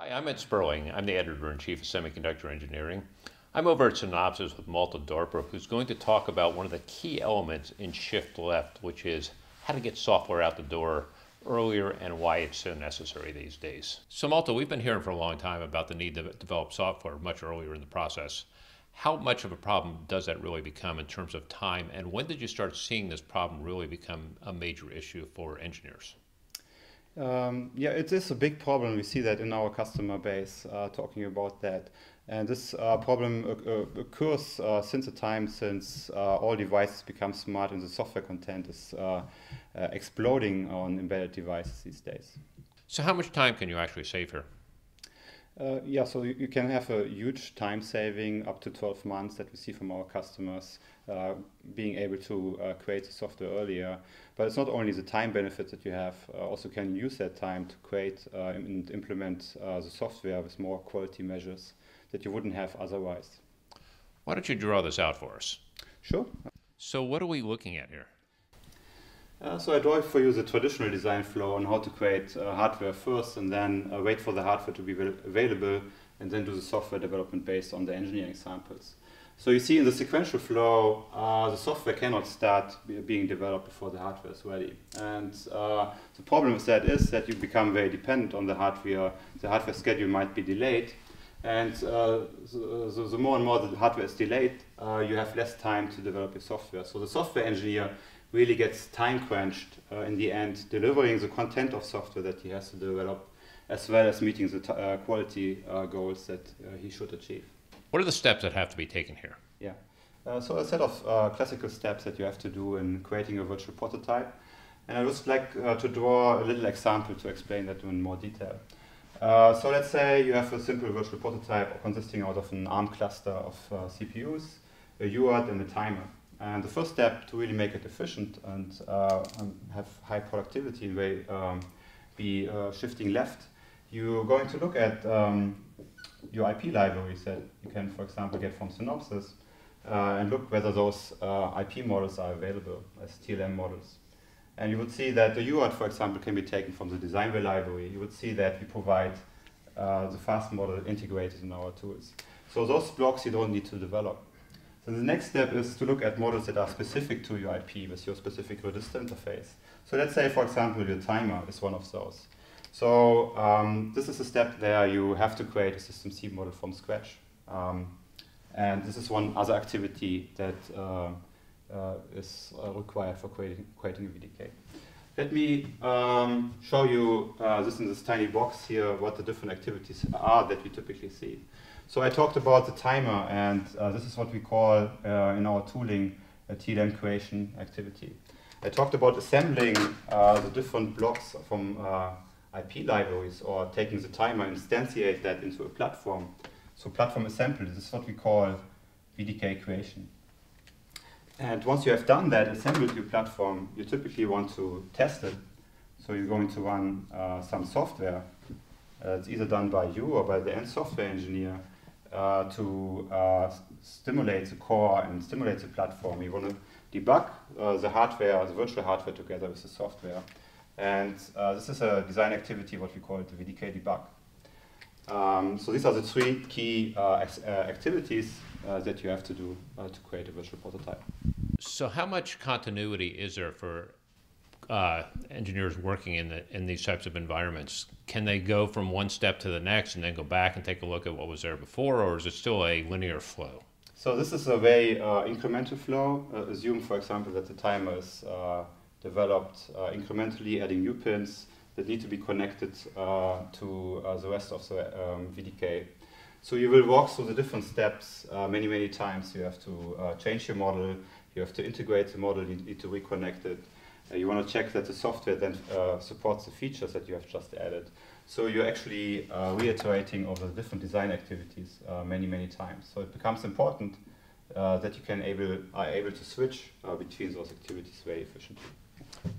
Hi, I'm Ed Sperling. I'm the editor-in-chief of Semiconductor Engineering. I'm over at Synopsys with Malte Doerper, who's going to talk about one of the key elements in shift left, which is how to get software out the door earlier and why it's so necessary these days. So Malte, we've been hearing for a long time about the need to develop software much earlier in the process. How much of a problem does that really become in terms of time, and when did you start seeing this problem really become a major issue for engineers? Yeah, it is a big problem. We see that in our customer base, talking about that. And this problem occurs since the time since all devices become smart and the software content is exploding on embedded devices these days. So how much time can you actually save here? Yeah, so you can have a huge time saving, up to 12 months that we see from our customers, being able to create the software earlier. But it's not only the time benefit that you have, also can use that time to create and implement the software with more quality measures that you wouldn't have otherwise. Why don't you draw this out for us? Sure. So what are we looking at here? So I draw for you the traditional design flow on how to create hardware first and then wait for the hardware to be available and then do the software development based on the engineering samples. So you see in the sequential flow, the software cannot start being developed before the hardware is ready. And the problem with that is that you become very dependent on the hardware schedule might be delayed. And the more and more the hardware is delayed, you have less time to develop your software. So the software engineer really gets time crunched in the end, delivering the content of software that he has to develop, as well as meeting the quality goals that he should achieve. What are the steps that have to be taken here? Yeah, so a set of classical steps that you have to do in creating a virtual prototype. And I would just like to draw a little example to explain that in more detail. So let's say you have a simple virtual prototype consisting out of an ARM cluster of CPUs, a UART, and a timer. And the first step to really make it efficient and have high productivity and be shifting left, you're going to look at your IP libraries that you can, for example, get from Synopsys and look whether those IP models are available as TLM models. And you would see that the UART, for example, can be taken from the DesignWare library. You would see that we provide the fast model integrated in our tools. So those blocks you don't need to develop. So the next step is to look at models that are specific to your IP with your specific register interface. So let's say, for example, your timer is one of those. So this is a step there you have to create a system C model from scratch. And this is one other activity that is required for creating a VDK. Let me show you this in this tiny box here, what the different activities are that we typically see. So I talked about the timer, and this is what we call in our tooling a TLM creation activity. I talked about assembling the different blocks from IP libraries or taking the timer and instantiate that into a platform. So platform assembly, this is what we call VDK creation. And once you have done that, assembled your platform, you typically want to test it. So you're going to run some software. It's either done by you or by the end software engineer to stimulate the core and stimulate the platform. You want to debug the hardware, the virtual hardware together with the software. And this is a design activity, what we call the VDK debug. So these are the three key activities that you have to do to create a virtual prototype. So how much continuity is there for engineers working in these types of environments? Can they go from one step to the next and then go back and take a look at what was there before, or is it still a linear flow? So this is a very incremental flow. Assume, for example, that the timer is developed incrementally, adding new pins that need to be connected to the rest of the VDK. So you will walk through the different steps many times. You have to change your model, you have to integrate the model, you need to reconnect it. You want to check that the software then supports the features that you have just added. So you're actually reiterating over the different design activities many times. So it becomes important that you are able to switch between those activities very efficiently.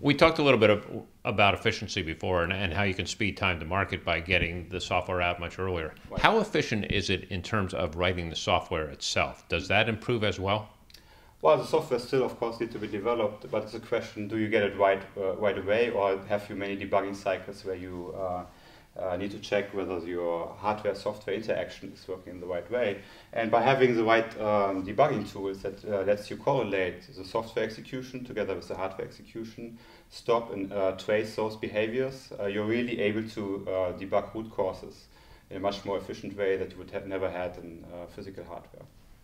We talked a little bit about efficiency before and how you can speed time to market by getting the software out much earlier. Right. How efficient is it in terms of writing the software itself? Does that improve as well? Well, the software still, of course, needs to be developed, but it's a question, do you get it right away, or have you many debugging cycles where you need to check whether your hardware-software interaction is working in the right way. And by having the right debugging tools that lets you correlate the software execution together with the hardware execution, stop and trace those behaviors, you're really able to debug root causes in a much more efficient way that you would have never had in physical hardware.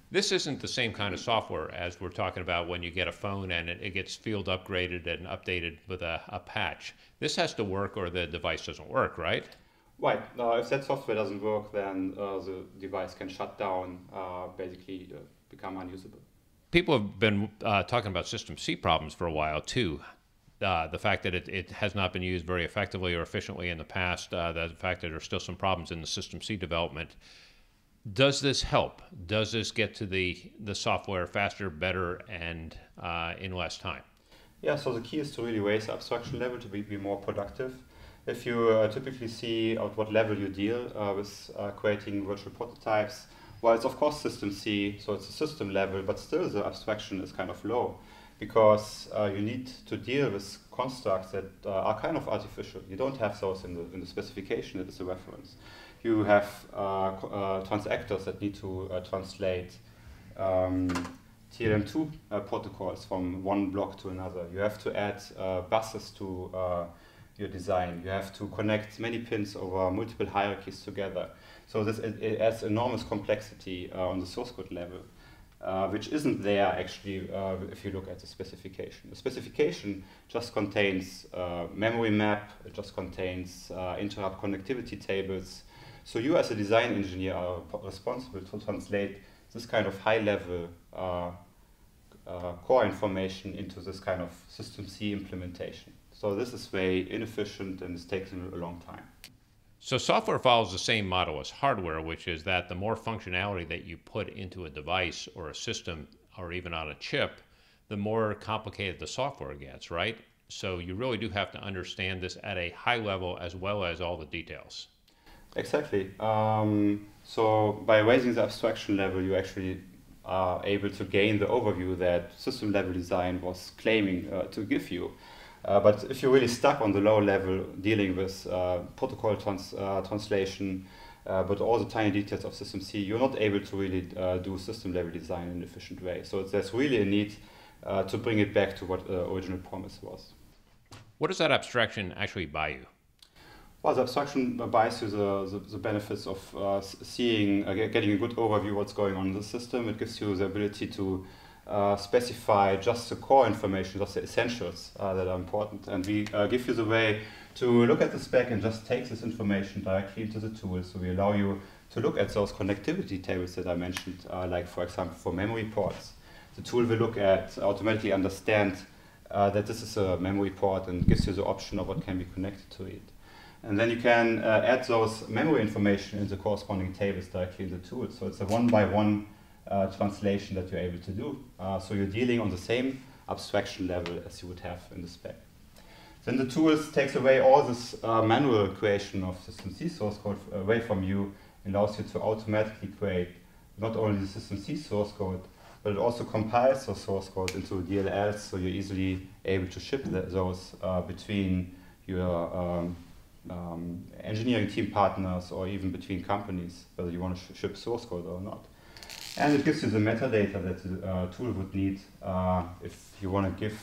This isn't the same kind of software as we're talking about when you get a phone and it gets field upgraded and updated with a patch. This has to work or the device doesn't work, right? Right. If that software doesn't work, then the device can shut down, basically become unusable. People have been talking about System C problems for a while too. The fact that it has not been used very effectively or efficiently in the past, the fact that there are still some problems in the System C development. Does this help? Does this get to the software faster, better, and in less time? Yeah, so the key is to really raise the abstraction level to be more productive. If you typically see at what level you deal with creating virtual prototypes, well, it's of course System C, so it's a system level, but still the abstraction is kind of low because you need to deal with constructs that are kind of artificial. You don't have those in the specification, it is a reference. You have transactors that need to translate TLM2 protocols from one block to another. You have to add buses to your design. You have to connect many pins over multiple hierarchies together. So this it adds enormous complexity on the source code level, which isn't there actually if you look at the specification. The specification just contains memory map, it just contains interrupt connectivity tables. So you as a design engineer are responsible to translate this kind of high-level core information into this kind of System C implementation. So this is very inefficient and it's taken a long time. So software follows the same model as hardware, which is that the more functionality that you put into a device or a system or even on a chip, the more complicated the software gets, right? So you really do have to understand this at a high level as well as all the details. Exactly. So by raising the abstraction level, you actually are able to gain the overview that system level design was claiming to give you. But if you're really stuck on the low level dealing with protocol translation, but all the tiny details of System C, you're not able to really do system level design in an efficient way. So there's really a need to bring it back to what the original promise was. What does that abstraction actually buy you? Well, the abstraction buys you the benefits of seeing, getting a good overview of what's going on in the system. It gives you the ability to specify just the core information, just the essentials that are important. And we give you the way to look at the spec and just take this information directly into the tool. So we allow you to look at those connectivity tables that I mentioned, like for example for memory ports. The tool will look at, automatically understand that this is a memory port and gives you the option of what can be connected to it. And then you can add those memory information in the corresponding tables directly in the tool. So it's a one-by-one translation that you're able to do. So you're dealing on the same abstraction level as you would have in the spec. Then the tools takes away all this manual creation of System C source code away from you and allows you to automatically create not only the System C source code, but it also compiles the source code into DLLs, so you're easily able to ship those between your engineering team partners or even between companies, whether you want to ship source code or not. And it gives you the metadata that the tool would need if you want to give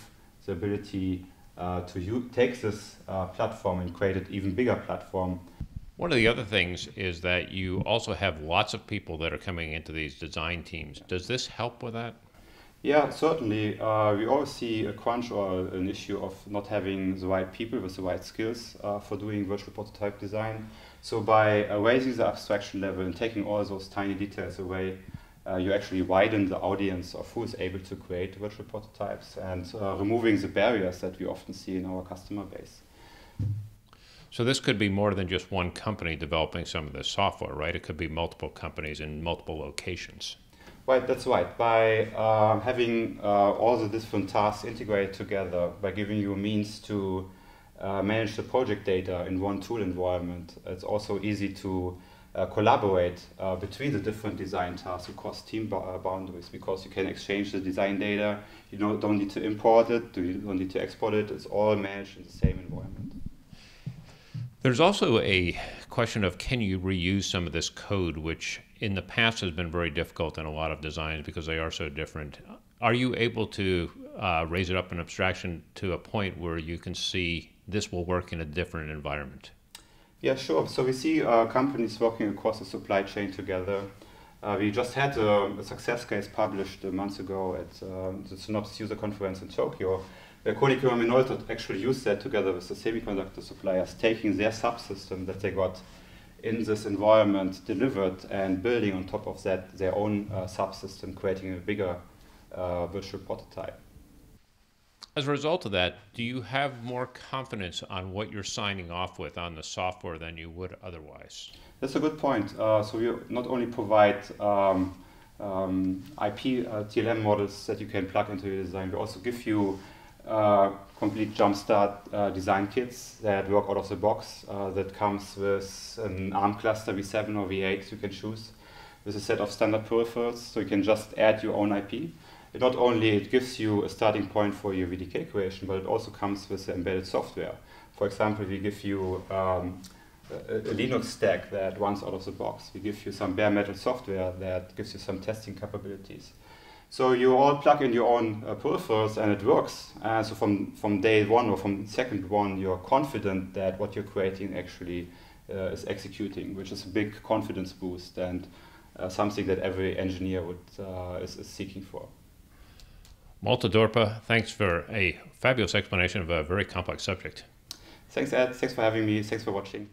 the ability to take this platform and create an even bigger platform. One of the other things is that you also have lots of people that are coming into these design teams. Does this help with that? Yeah, certainly. We always see a crunch or an issue of not having the right people with the right skills for doing virtual prototype design. So by raising the abstraction level and taking all those tiny details away, you actually widen the audience of who is able to create virtual prototypes and removing the barriers that we often see in our customer base. So this could be more than just one company developing some of this software, right? It could be multiple companies in multiple locations. Right, that's right. By having all the different tasks integrated together, by giving you a means to manage the project data in one tool environment, it's also easy to collaborate between the different design tasks across team boundaries, because you can exchange the design data. You don't need to import it, you don't need to export it. It's all managed in the same environment. There's also a question of can you reuse some of this code, which in the past has been very difficult in a lot of designs because they are so different. Are you able to raise it up in abstraction to a point where you can see this will work in a different environment? Yeah, sure. So we see companies working across the supply chain together. We just had a success case published months ago at the Synopsys user conference in Tokyo, where Incremental actually used that together with the semiconductor suppliers, taking their subsystem that they got in this environment delivered and building on top of that their own subsystem, creating a bigger virtual prototype. As a result of that, do you have more confidence on what you're signing off with on the software than you would otherwise? That's a good point. So we not only provide IP TLM models that you can plug into your design, we also give you complete jumpstart design kits that work out of the box, that comes with an ARM cluster V7 or V8 you can choose, with a set of standard peripherals, so you can just add your own IP. Not only it gives you a starting point for your VDK creation, but it also comes with the embedded software. For example, we give you a Linux stack that runs out of the box. We give you some bare metal software that gives you some testing capabilities. So you all plug in your own peripherals and it works. So from day one or from second one, you're confident that what you're creating actually is executing, which is a big confidence boost and something that every engineer is seeking for. Malte Doerper, thanks for a fabulous explanation of a very complex subject. Thanks, Ed. Thanks for having me. Thanks for watching.